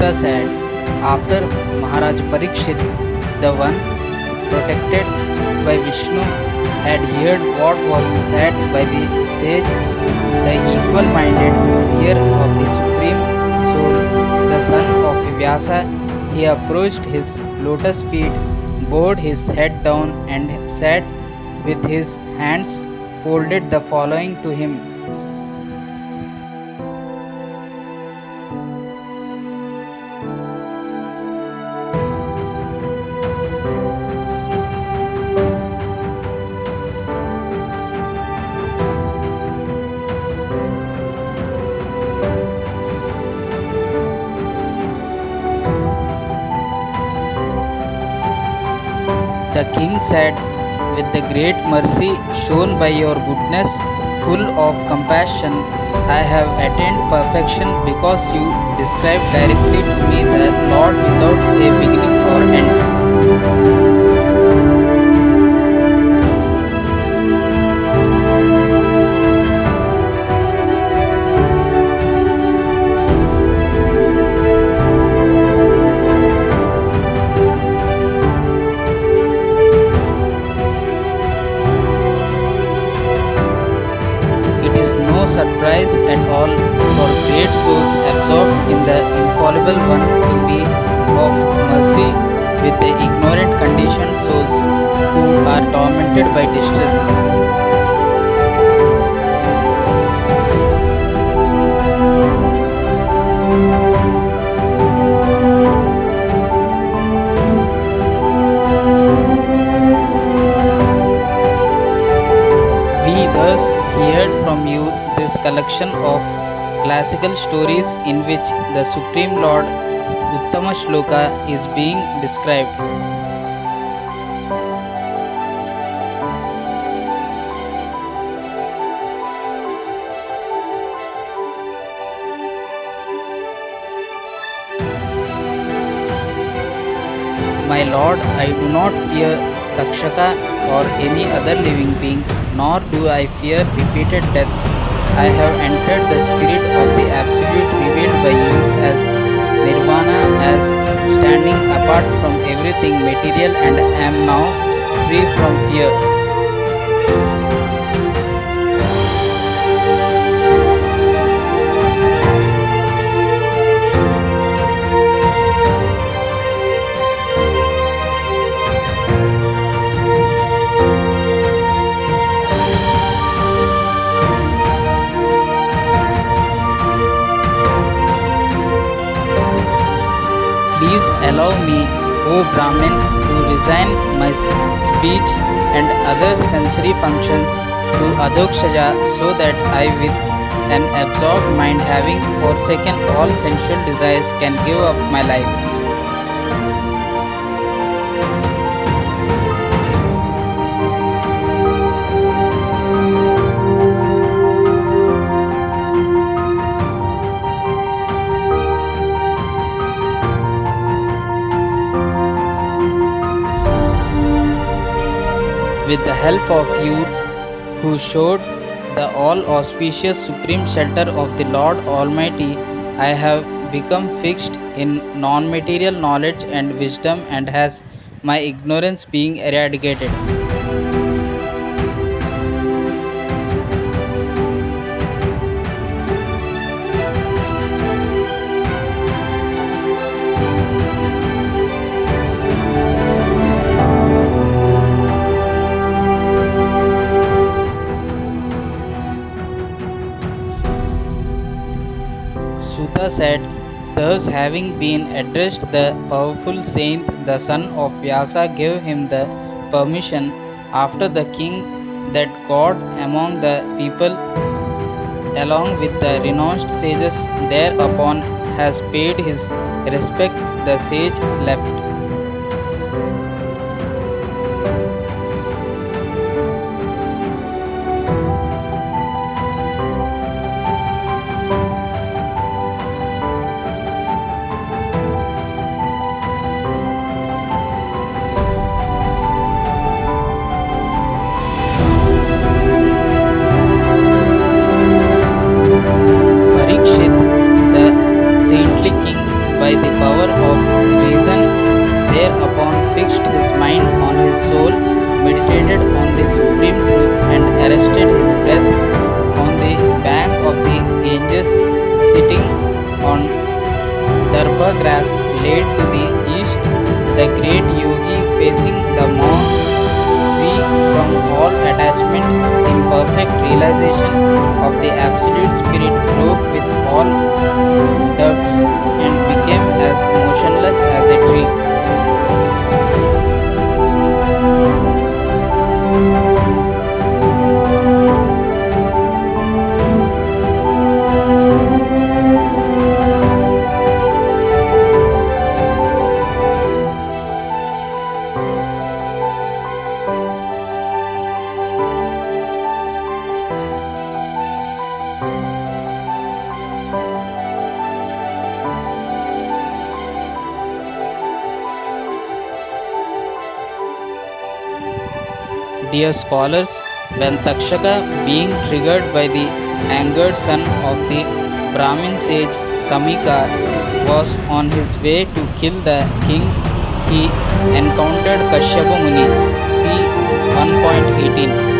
Suta said, after Maharaj Parikshit, the one protected by Vishnu, had heard what was said by the sage, the equal minded seer of the Supreme Soul, the son of Vyasa, he approached his lotus feet, bowed his head down, and said with his hands folded the following to him. The king said, with the great mercy shown by your goodness, full of compassion, I have attained perfection because you described directly to me the Lord without a beginning or end. It is no surprise at all for great souls absorbed in the infallible one to be of mercy with the ignorant conditioned souls who are tormented by distress. We thus heard from you this collection of classical stories in which the Supreme Lord Uttama Shloka is being described. My lord, I do not fear Takshaka or any other living being, nor do I fear repeated deaths. I have entered the spirit of the Absolute revealed by you as Nirvana, as standing apart from everything material, and am now free from fear. Please allow me, O Brahmin, to resign my speech and other sensory functions to Adhokshaja so that I, with an absorbed mind having forsaken all sensual desires, can give up my life. With the help of you who showed the all auspicious supreme shelter of the Lord Almighty, I have become fixed in non material knowledge and wisdom, and has my ignorance being eradicated. Suta said, thus having been addressed, the powerful saint, the son of Vyasa, gave him the permission after the king that God among the people, along with the renounced sages, thereupon has paid his respects. The sage left. Parikshit, the saintly king, by by the power of reason, thereupon fixed his mind on his soul, meditated on the supreme truth, and arrested his breath on the bank of the Ganges, sitting on Darba grass laid to the east, the great yogi facing the monk, free from all attachment, in perfect realization of the absolute spirit, broke with all doubts and became as motionless as a tree. Dear scholars, when Takshaka, being triggered by the angered son of the Brahmin sage Samika, was on his way to kill the king, he encountered Kashyapa Muni. See 1.18.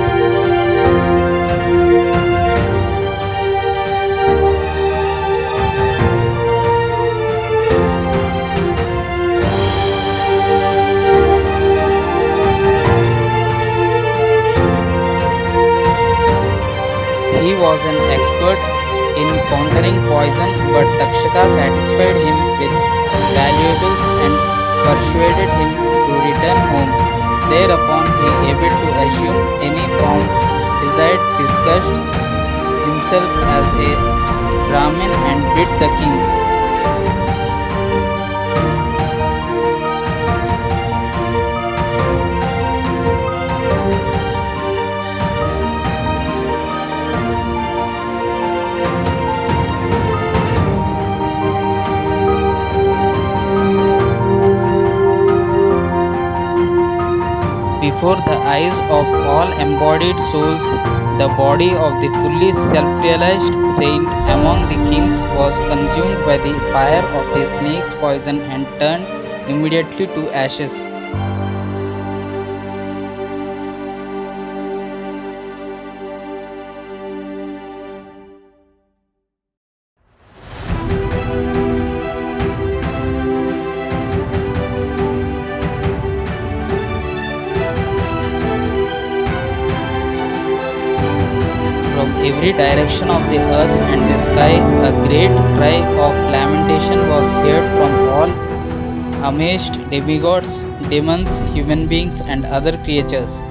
He was an expert in countering poison, but Takshaka satisfied him with valuables and persuaded him to return home. Thereupon he able to assume any form desired, disguised himself as a Brahmin and bid the king. Before the eyes of all embodied souls, the body of the fully self realized saint among the kings was consumed by the fire of the snake's poison and turned immediately to ashes. From every direction of the earth and the sky, a great cry of lamentation was heard from all amazed demigods, demons, human beings, and other creatures.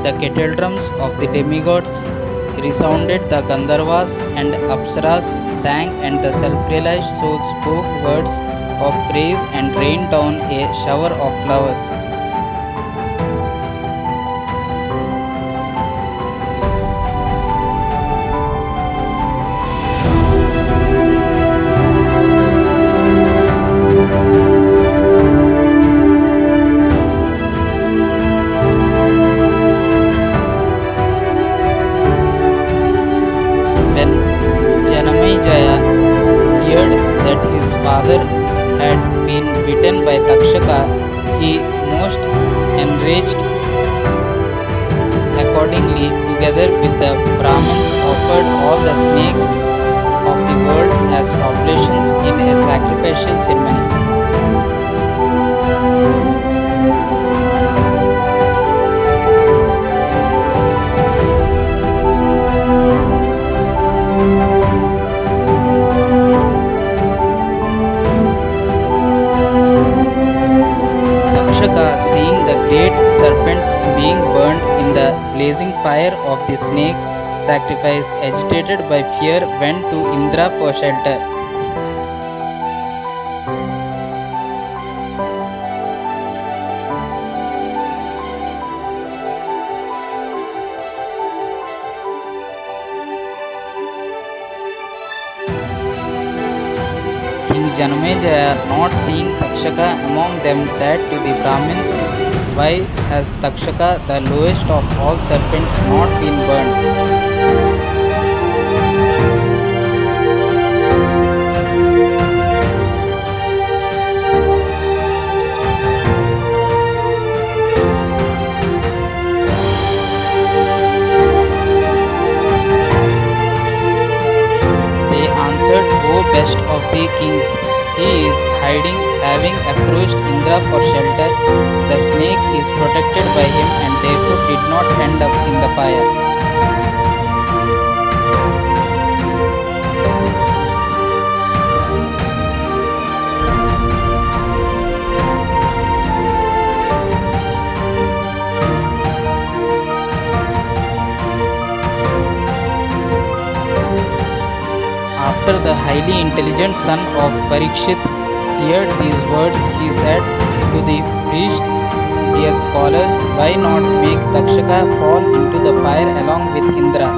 The kettle drums of the demigods resounded, the Gandharvas and Apsaras sang, and the self realized souls spoke words of praise and rained down a shower of flowers. When Janamejaya heard that his father had been beaten by Takshaka, he most enraged. Accordingly, together with the Brahmins, offered all the snakes of the world as oblations in a sacrificial ceremony. Takshaka, seeing the great serpents being burned in the blazing fire of the snake sacrifice, agitated by fear, went to Indra for shelter. Janamejaya, not seeing Takshaka among them, said to the Brahmins, why has Takshaka, the lowest of all serpents, not been burned? They answered, O best of the kings, he is hiding, having approached Indra for shelter. The snake is protected by him and therefore did not end up in the fire. After the highly intelligent son of Parikshit heard these words, he said to the priests, dear scholars, why not make Takshaka fall into the fire along with Indra?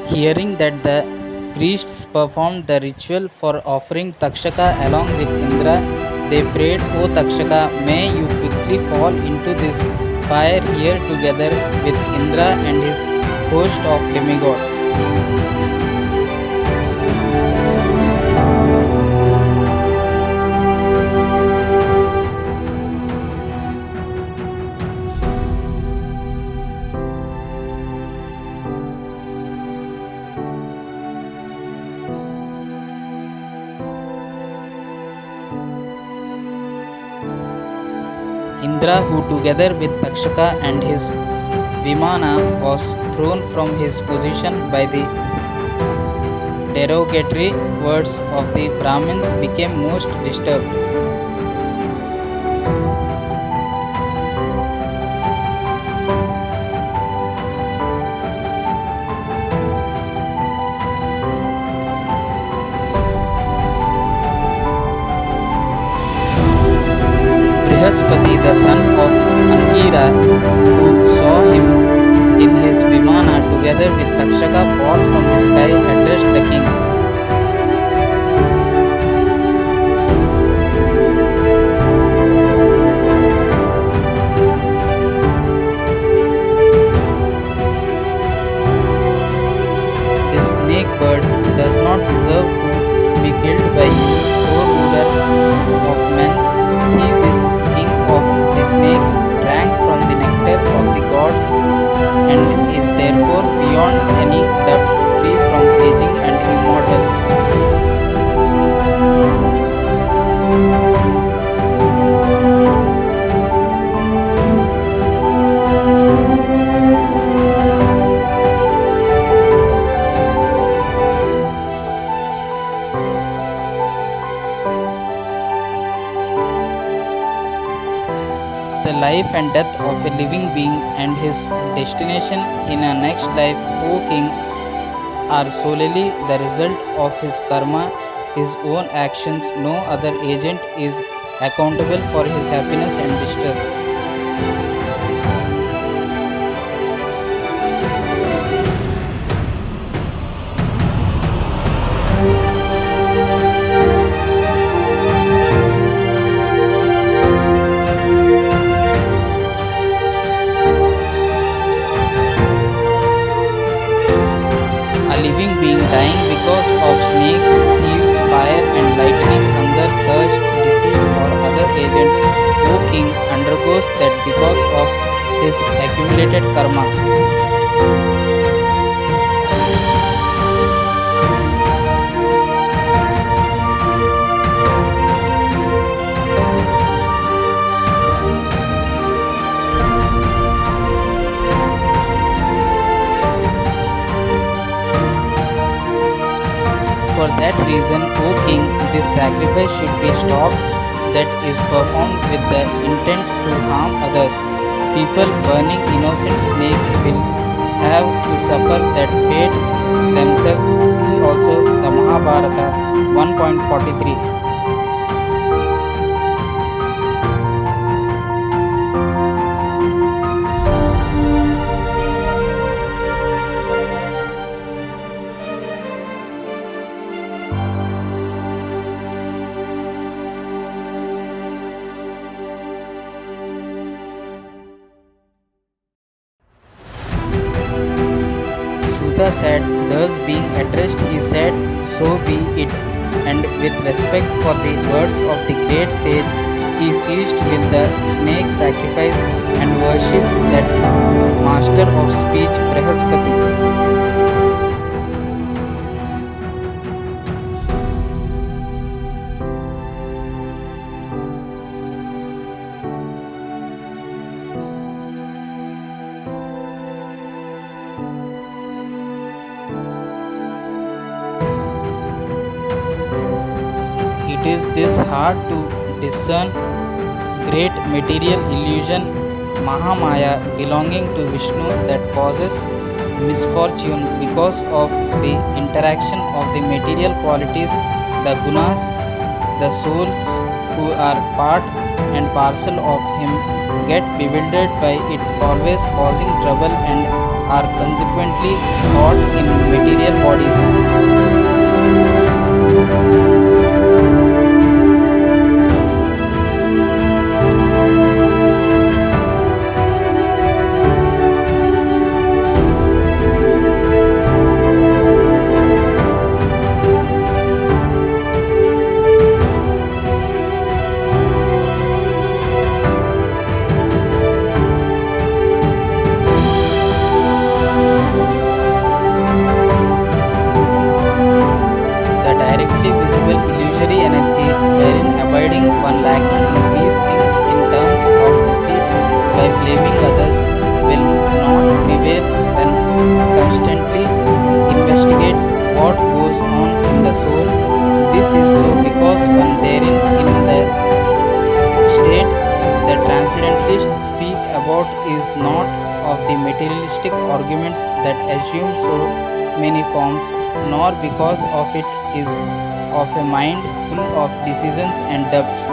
Hearing that the priests performed the ritual for offering Takshaka along with Indra, they prayed, O Takshaka, may you quickly fall into this fire here together with Indra and his host of demigods. Indra, who together with Takshaka and his Vimana was thrown from his position by the derogatory words of the Brahmins, became most disturbed. Brihaspati, the son of Angira, who saw him in his Vimana together with Takshaka fall from the sky, addressed the king. This snake bird does not deserve to be killed by you, O ruler of men. He, this king of the snakes, drank from the nectar of the gods and is therefore beyond any doubt free from aging and immortal. The life and death of a living being and his destination in a next life, O king, are solely the result of his karma, his own actions. No other agent is accountable for his happiness and distress. A living being dying because of snakes, thieves, fire and lightning, hunger, thirst, disease or other agents, O king, undergoes that because of his accumulated karma. For that reason, O king, this sacrifice should be stopped that is performed with the intent to harm others. People burning innocent snakes will have to suffer that fate themselves. See also the Mahabharata 1.43. Sudha said, thus being addressed, he said, so be it. And with respect for the words of the great sage, he ceased with the snake sacrifice and worshipped that master of speech, Brahaspati. It is this hard to discern great material illusion, Mahamaya, belonging to Vishnu, that causes misfortune because of the interaction of the material qualities, the gunas, the souls who are part and parcel of him get bewildered by it, always causing trouble and are consequently caught in material bodies. The directly visible illusory energy wherein abiding one lacking in these things in terms of deceit by blaming others will not prevail when constantly investigates what goes on in the soul. This is so because one therein in the state the transcendentalists speak about is not of the materialistic arguments that assume so many forms, nor because of it is of a mind full of decisions and depths.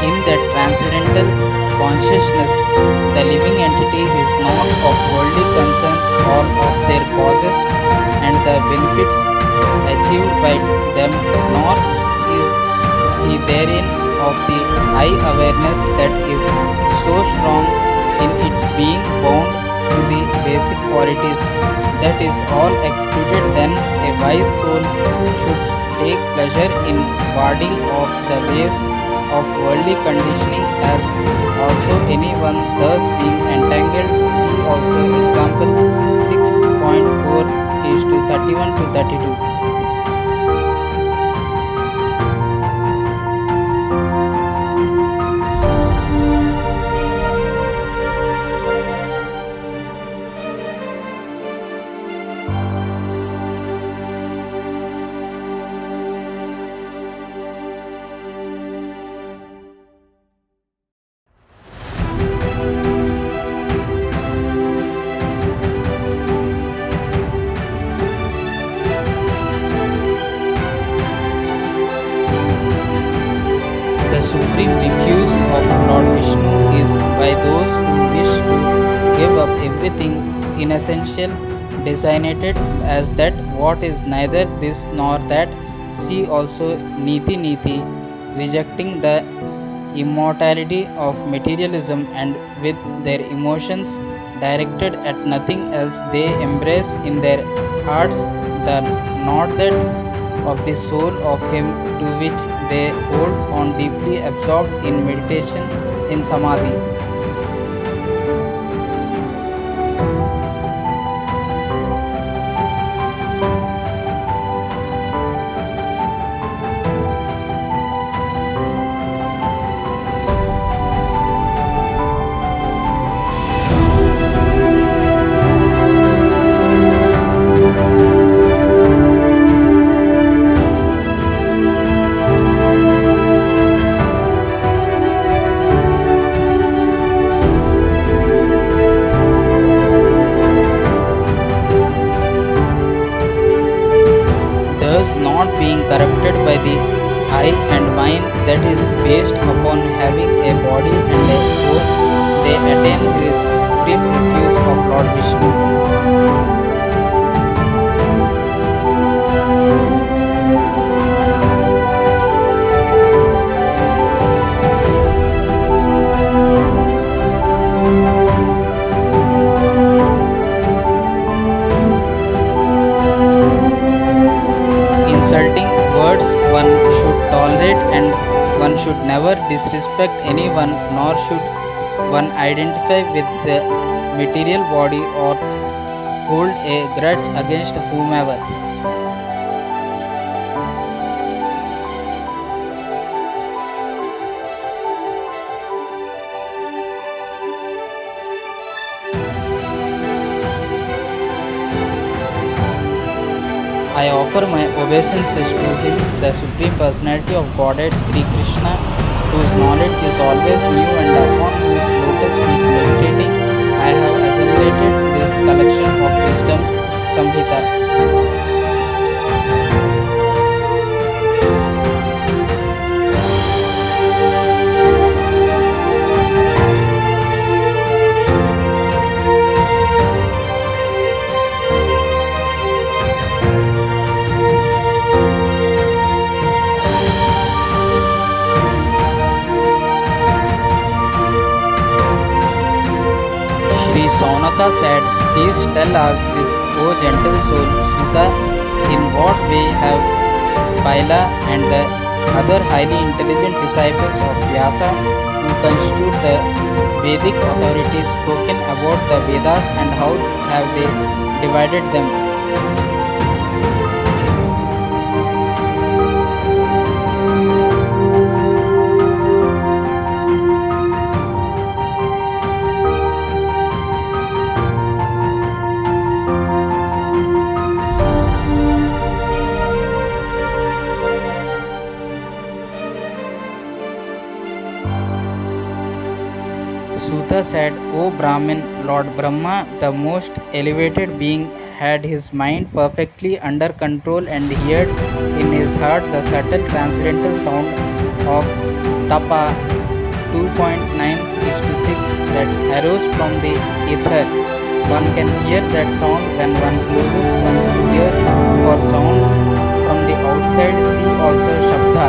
In that transcendental consciousness, the living entity is not of worldly concerns, all of their causes and the benefits achieved by them, nor is he therein of the high awareness that is so strong in its being bound to the basic qualities. That is all excluded, then a wise soul should take pleasure in warding off the waves of worldly conditioning as also anyone thus being entangled. See also example 6.4 is to 31 to 32. The supreme refuse of Lord Vishnu is by those who wish to give up everything inessential, designated as that what is neither this nor that. See also Niti Niti, rejecting the immortality of materialism and with their emotions directed at nothing else, they embrace in their hearts the not that of the soul of him to which they hold on deeply absorbed in meditation in samadhi. Thus, not being corrupted by the I and mine that is based upon having a body and a soul, they attain this supreme refuse of Lord Vishnu. Insulting words one should tolerate, and one should never disrespect anyone, nor should one identify with the material body or hold a grudge against whomever. I offer my obeisances to Him, the Supreme Personality of Godhead, Sri Krishna, whose knowledge is always new and upon whose lotus feet meditating, I have assimilated this collection of wisdom Samhita. Sri Saunaka said, please tell us this, O gentle soul, Sutta, in what way have Baila and the other highly intelligent disciples of Vyasa, who constitute the Vedic authorities, spoken about the Vedas and how have they divided them? Suta said, O Brahmin, Lord Brahma, the most elevated being, had his mind perfectly under control and heard in his heart the subtle transcendental sound of Tapa 2.9:6 that arose from the ether. One can hear that sound when one closes one's ears for sounds from the outside. See also Shabda.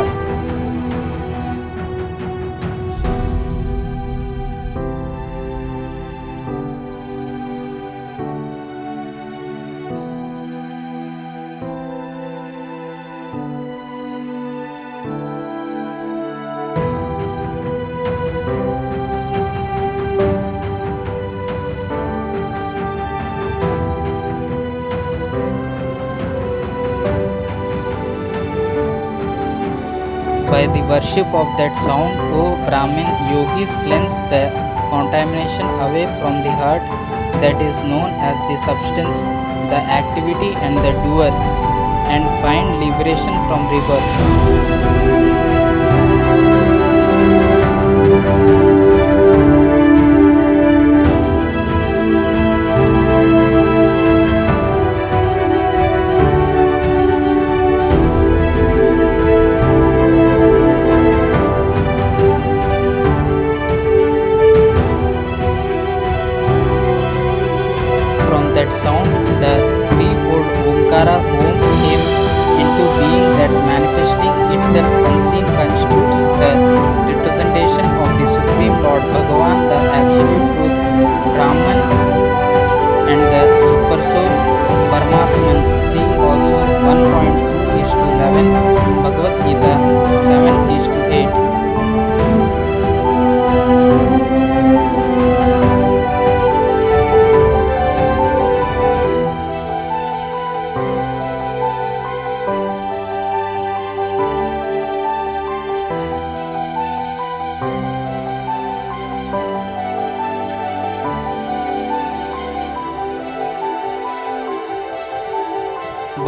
By the worship of that sound, O Brahmin, yogis cleanse the contamination away from the heart that is known as the substance, the activity and the doer, and find liberation from rebirth. From that sound, the threefold Omkara Om came into being, that manifesting itself unseen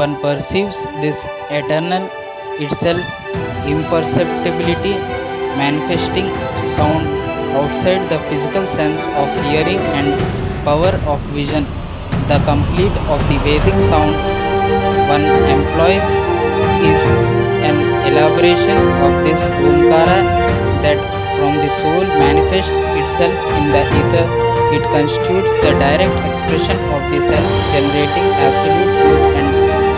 one perceives this eternal itself imperceptibility manifesting sound outside the physical sense of hearing and power of vision. The complete of the Vedic sound one employs is an elaboration of this Omkara that from the soul manifests itself in the ether. It constitutes the direct expression of the self-generating absolute truth and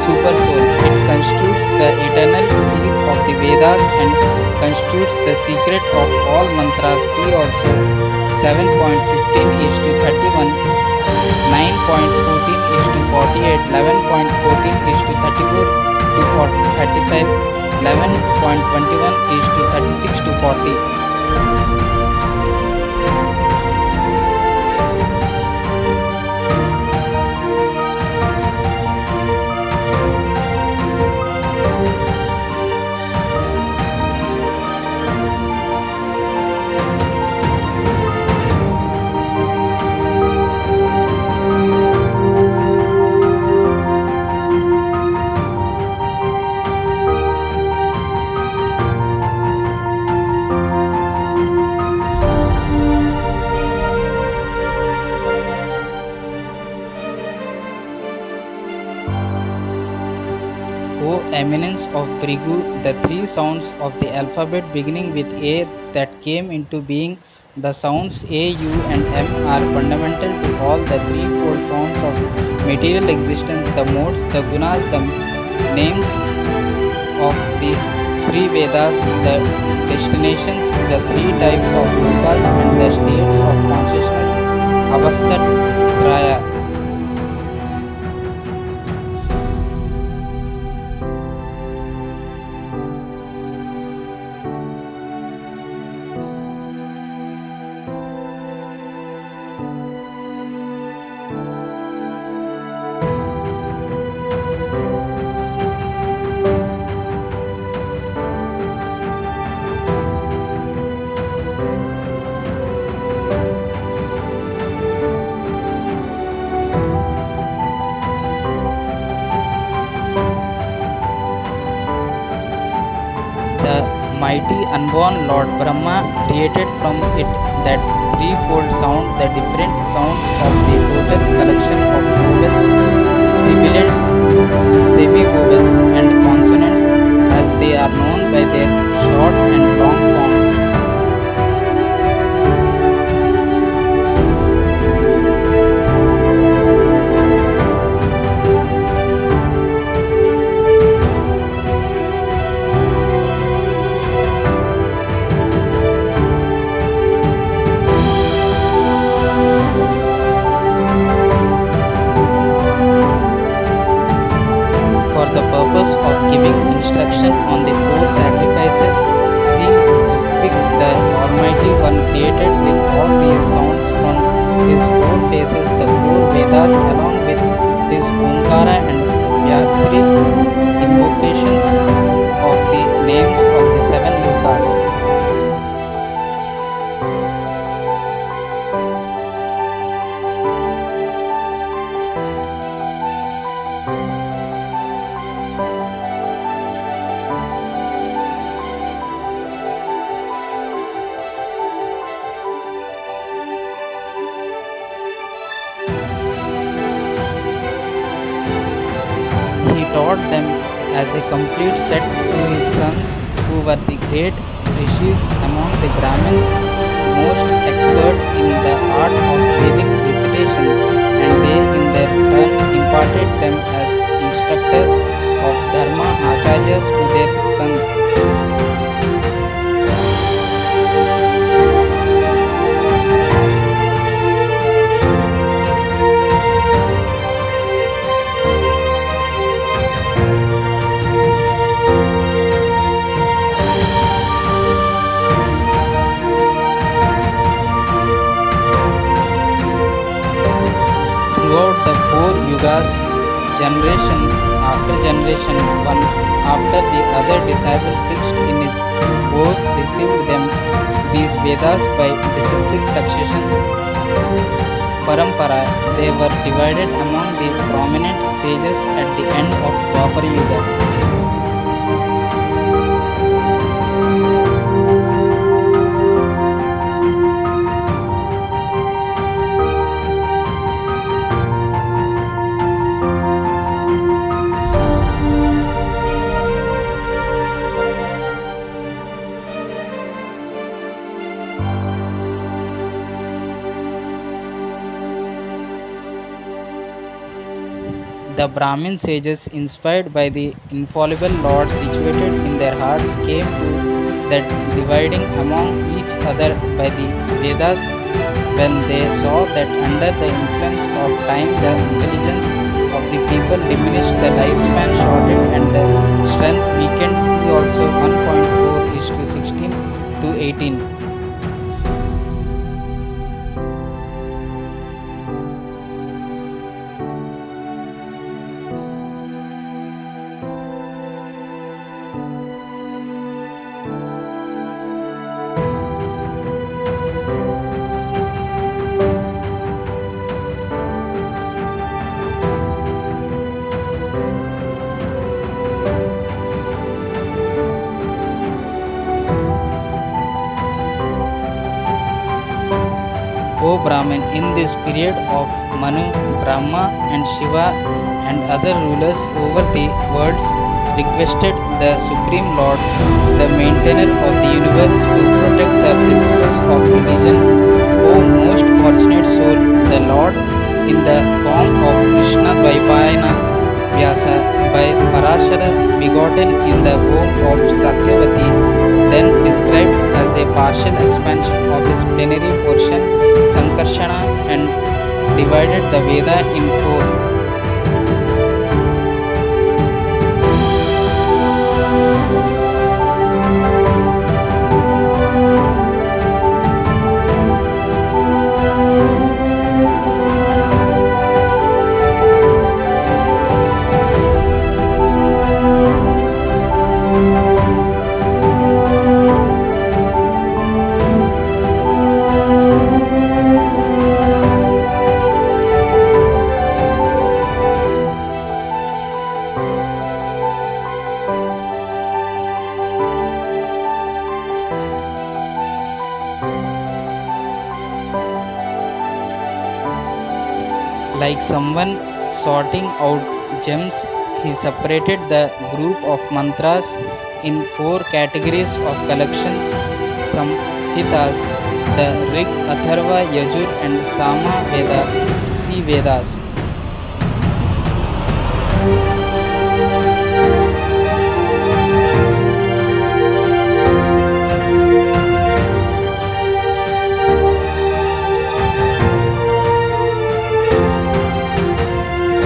super soul. It constitutes the eternal seed of the Vedas and constitutes the secret of all mantras. See also 7.15 is to 31, 9.14 is to 48, 11.14 is to 34 to 35, 11.21 is to 36 to 40. O eminence of Brigu, the three sounds of the alphabet beginning with A that came into being, the sounds A, U, and M are fundamental to all the threefold forms of material existence, the modes, the gunas, the names of the three Vedas, the destinations, the three types of lokas, and the states of consciousness, Avastatraya. The mighty unborn Lord Brahma created from it that threefold sound, the different sounds of the total collection of vowels, sibilants, semi-vowels, and consonants, as they are known by their short and long forms. For the purpose of giving instruction on the four sacrifices, see pick the Almighty One created with all these sounds from his four faces, the four Vedas along with his Omkara and Vyakri invocations of the names of the seven lokas. He taught them as a complete set to his sons, who were the great rishis among the Brahmins, most expert in the art of Vedic recitation, and they in their turn imparted them as instructors of Dharma Acharyas to their sons. Throughout the four yugas, generation after generation, one after the other disciple fixed in his vows received them, these Vedas by disciplic succession, parampara, they were divided among the prominent sages at the end of Dwapar Yuga. The Brahmin sages, inspired by the infallible Lord situated in their hearts, came to that dividing among each other by the Vedas when they saw that under the influence of time the intelligence of the people diminished, the lifespan shortened, and the strength weakened. See also 1.4 is to 16 to 18. O Brahmin, in this period of Manu, Brahma and Shiva and other rulers over the worlds requested the Supreme Lord, the maintainer of the universe, to protect the principles of religion. O most fortunate soul, the Lord, in the form of Krishna Dvaipayana Vyasa, by Parashara begotten in the womb of Satyavati, then described as a partial expansion of his plenary portion Sankarshana and divided the Veda in four. Like someone sorting out gems, he separated the group of mantras in four categories of collections: Samhitas, the Rig, Atharva, Yajur, and Sama Veda, see Vedas.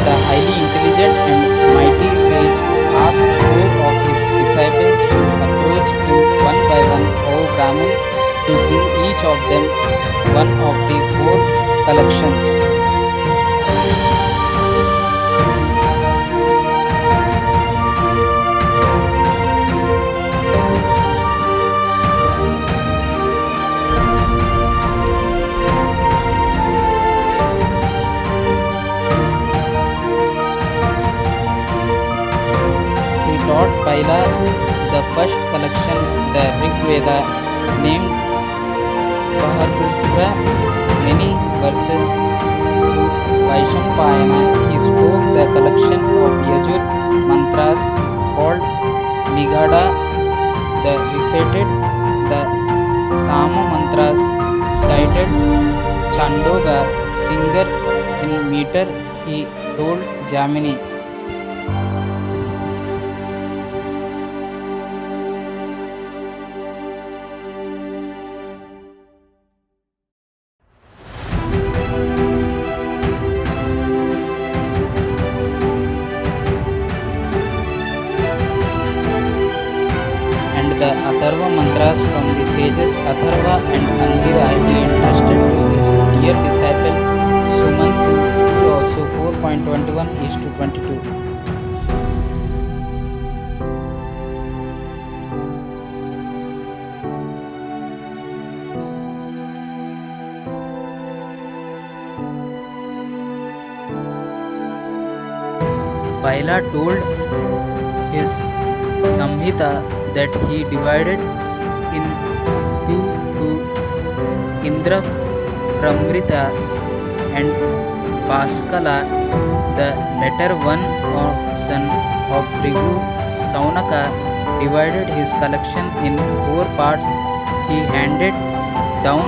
The highly intelligent and mighty sage asked four of his disciples to approach him one by one, O Brahmin, to bring each of them one of the four collections. He taught Paila the first collection, the Rig Veda, named Baharbhutra, many verses. To Vaishampayana, he spoke the collection of Yajur mantras called Nigada, the recited the Sama mantras titled Chandoga, singer in meter, he told Jamini. And the Atharva mantras from the sages Atharva and Angira he entrusted to his dear disciple Sumantu. See also 4.21 is to 22. Paila told his Samhita that he divided in two to Indra Pramrita and Paskala, the latter one or son of Brigu Saunaka, divided his collection in four parts. He handed down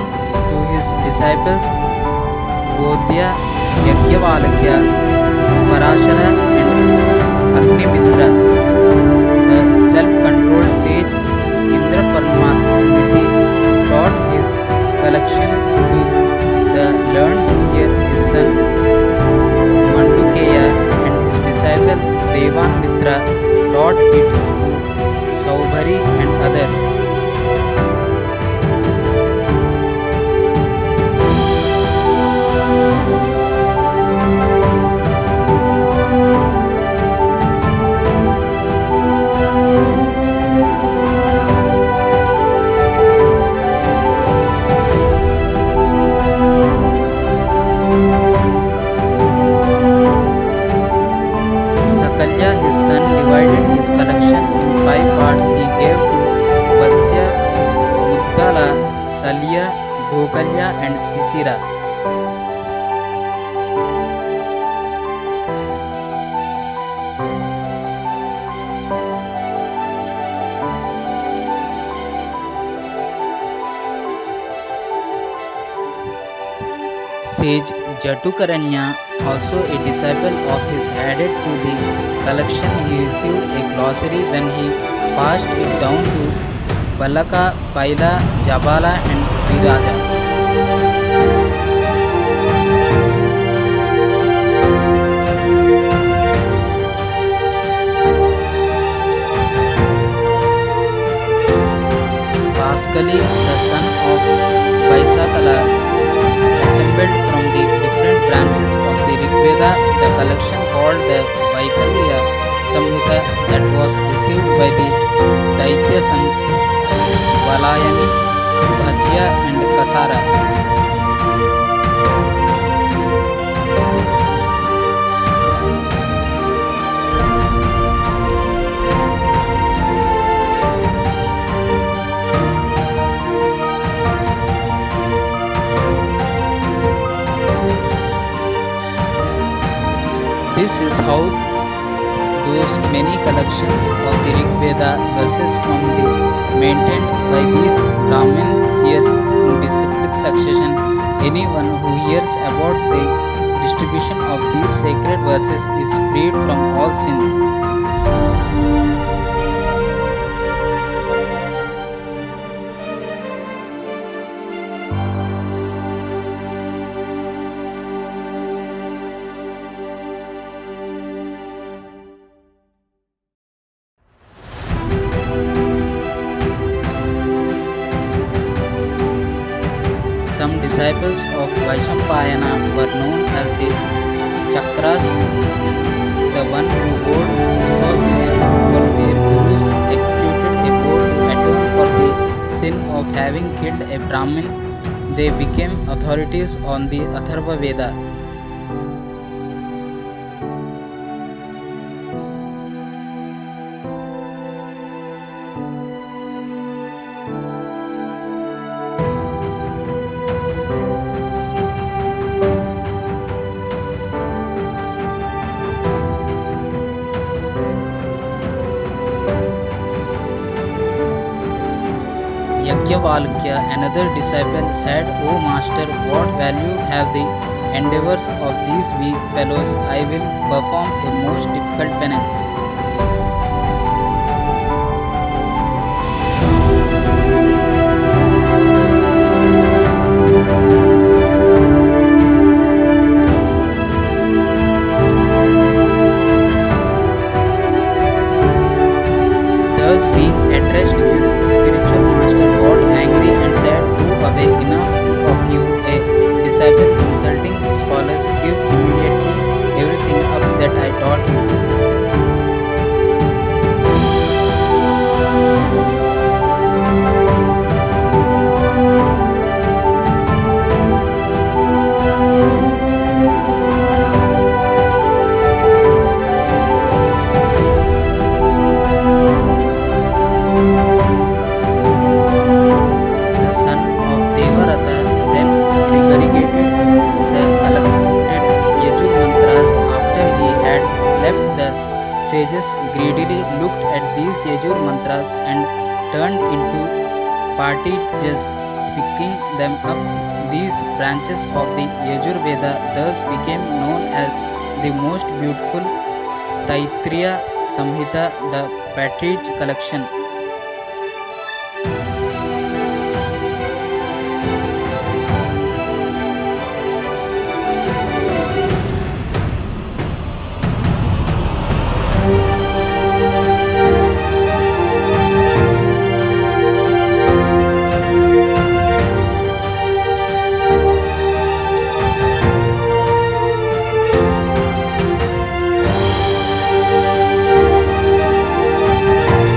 to his disciples Bodhya, Yajnavalkya, Parashara, and Agnimitra. The self-controlled sage Indraparmati taught his collection to the learned seer, his son Mandukeya, and his disciple Devanmitra taught it to Saubhari and others. Sakalya, his son, divided his collection in five parts. He gave to Vatsya, Mudgala, Salya, Bhogalya, and Sisira. Sage Jatukaranya, also a disciple of his, added to the collection. He received a glossary when he passed it down to Balaka, Paila, Jabala, and Viraja. Paskali, the son of Vaisakala, assembled from the different branches of the Rigveda the collection called the Vaikalya Samhita that was received by the Daitya sons Valayani, Bhajya, and Kasara. This is how those many collections of the Rig Veda verses from the maintained by these Brahmin seers in disciplic succession. Anyone who hears about the distribution of these sacred verses is freed from all sins. Some disciples of Vaishampayana were known as the Chakras, the one who bowed because their gurus executed a bow to atone for the sin of having killed a Brahmin. They became authorities on the Atharva Veda. Yajnavalkya, another disciple, said, O Master, what value have the endeavors of these weak fellows? I will perform a most difficult penance. Thus being addressed, his spiritual master got angry and said, Do away, enough of you, a disciple insulting scholars, give immediately everything up that I taught you. mantras and turned into parties, picking them up. These branches of the Yajurveda thus became known as the most beautiful Taittiriya Samhita, the Patridge collection.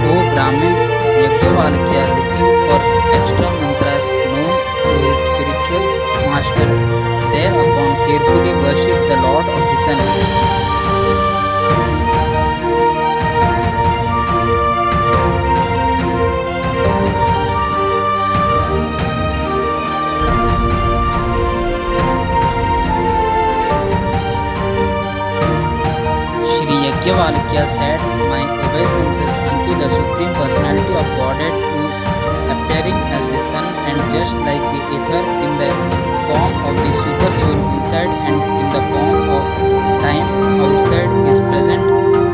O Brahmin Yajnavalkya, looking for extra mantras known to his spiritual master, thereupon carefully worshipped the Lord of the Sun. Shri Yajnavalkya said, "My obeisances unto the Supreme Personality of Godhead, who appearing as the sun and just like the ether in the form of the super soul inside and in the form of time outside, is present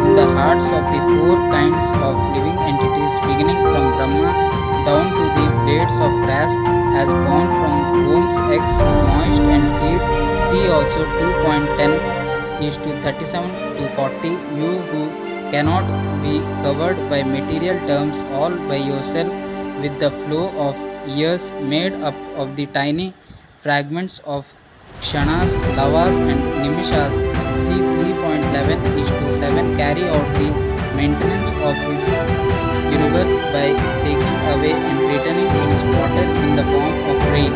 in the hearts of the four kinds of living entities, beginning from Brahma down to the blades of grass, as born from womb's eggs, moist and seed. See also 2.10 is to 37 to 40. You who cannot be covered by material terms all by yourself, with the flow of years made up of the tiny fragments of kshanas, lavas, and nimishas. See 3.11 is to 7. Carry out the maintenance of his universe by taking away and returning its water in the form of rain.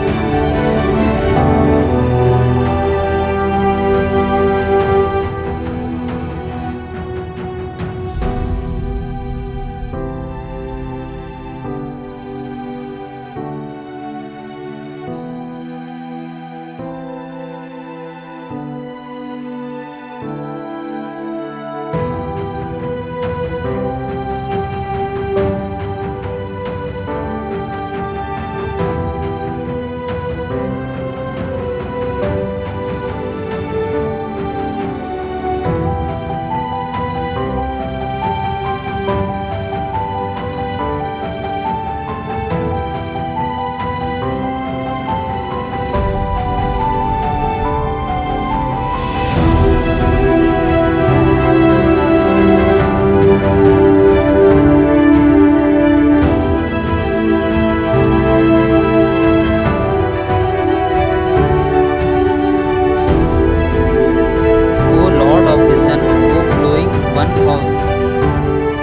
O Lord of the Sun, O glowing one of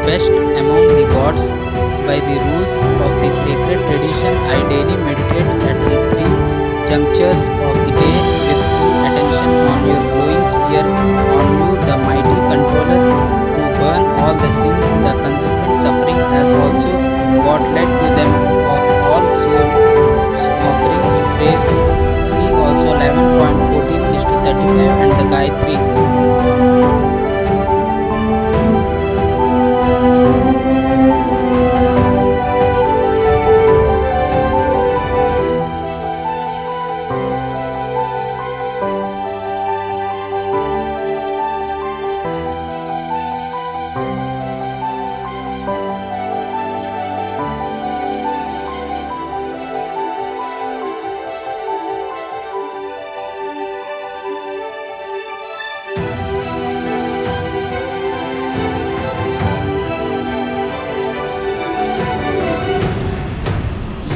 best among the gods, by the rules of the sacred tradition, I daily meditate at the three junctures of the day with full attention on your glowing sphere, on you, the mighty controller, who burn all the sins, the consequent suffering, as also what led to them of all soul offerings, praise. See also 11.14 is to 35 and the Gayatri.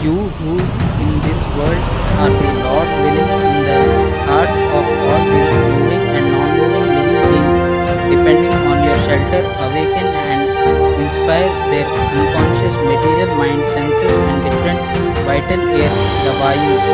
You who in this world are the Lord willing in the hearts of all the moving and non-moving living beings, depending on your shelter, awaken and inspire their unconscious material mind, senses and different vital airs, the Vayus.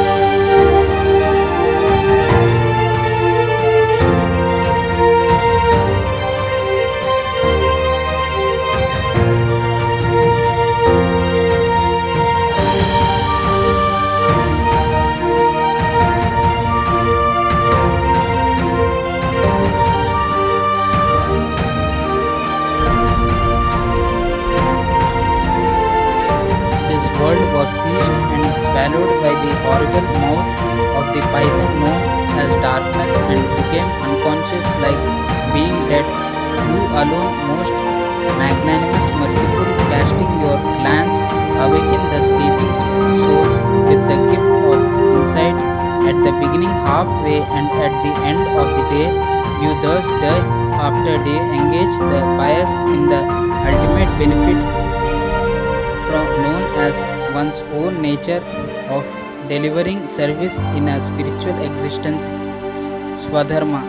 swallowed by the horrible mouth of the python known as darkness and became unconscious like being dead. You alone, most magnanimous, merciful, casting your glance, awaken the sleeping souls with the gift of insight at the beginning, halfway, and at the end of the day. You thus day after day engage the pious in the ultimate benefit from known as one's own nature of delivering service in a spiritual existence, Swadharma.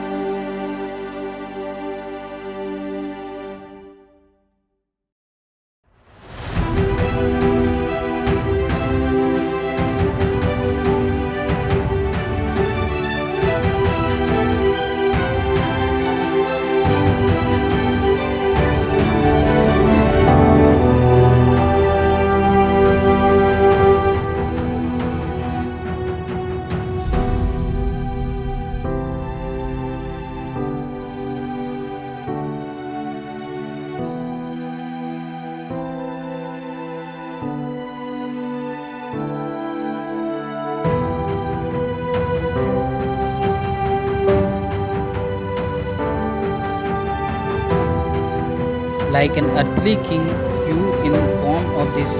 Like an earthly king, you, in form of this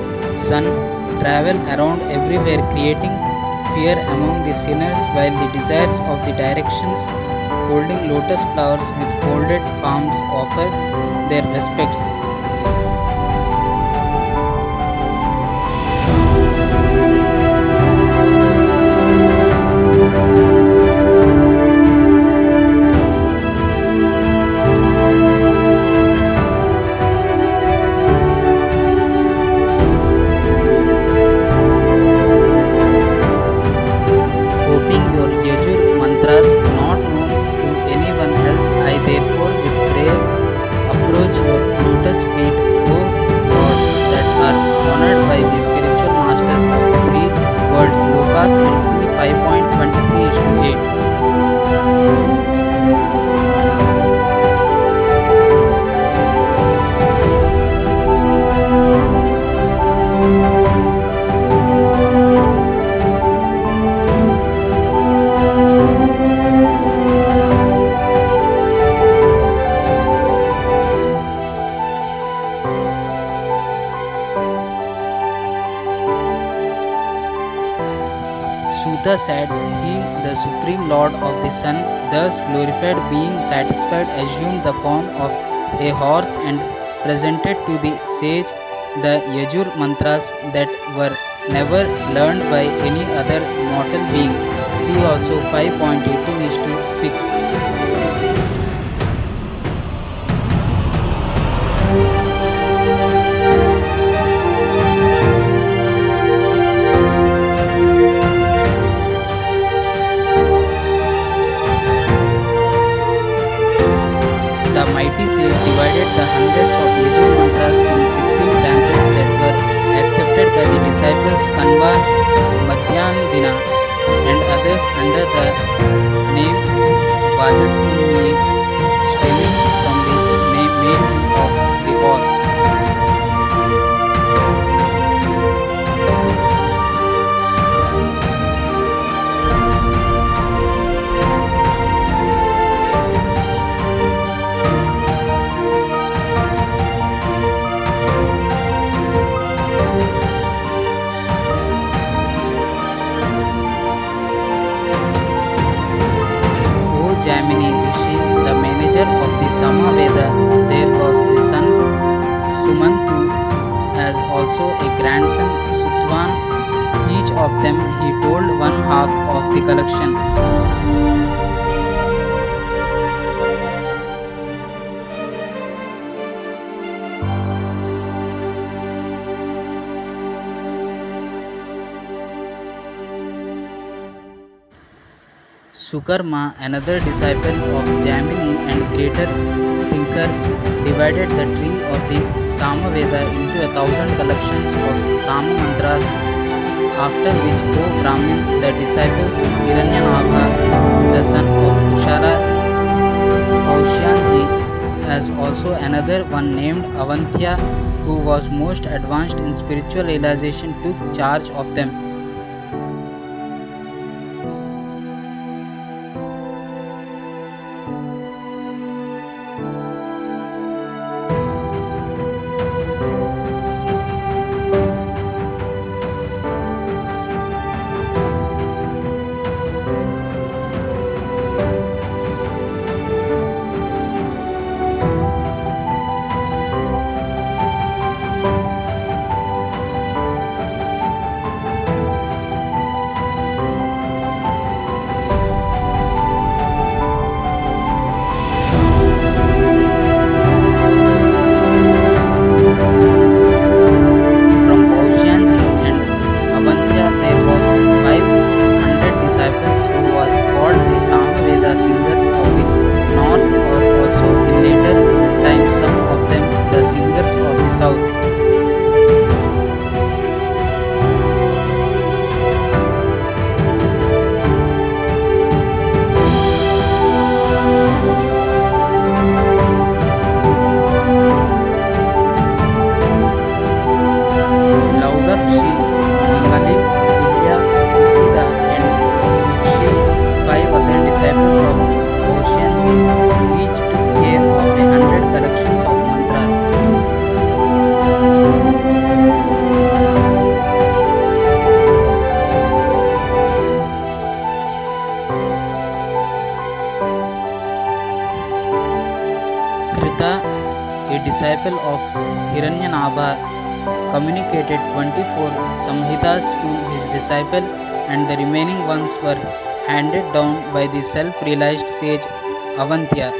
sun, travel around everywhere, creating fear among the sinners, while the desires of the directions, holding lotus flowers with folded palms, offer their respects. Hoping your Yajur mantras not known to anyone else, I therefore with prayer approach your lotus feet, O God, that are honored by the spiritual masters of the three worlds, Lokas and C 5.23:8. Suta said, He, the Supreme Lord of the Sun, thus glorified, being satisfied, assumed the form of a horse and presented to the sage the Yajur mantras that were never learned by any other mortal being. See also 5.18:6. The mighty sage divided the hundreds of Yajur mantras in 15 branches that were accepted by the disciples Kanva, Madhyandina, and others under the name Vajasini, stemming from the males of the horse. O Jamini Rishi, the manager of the Samaveda, there was a son Sumantu, as also a grandson Sutwan. Each of them he told one half of the collection. Sukarma, another disciple of Jamini and greater thinker, divided the tree of the Samaveda into 1,000 collections of Sama mantras, after which, O Brahmin, the disciples Hiranyanabha, the son of Tushara Kaushyanji, as also another one named Avantya, who was most advanced in spiritual realization, took charge of them. disciple of Hiranyanaභa, communicated 24 Samhitas to his disciple, and the remaining ones were handed down by the self-realized sage Avantya.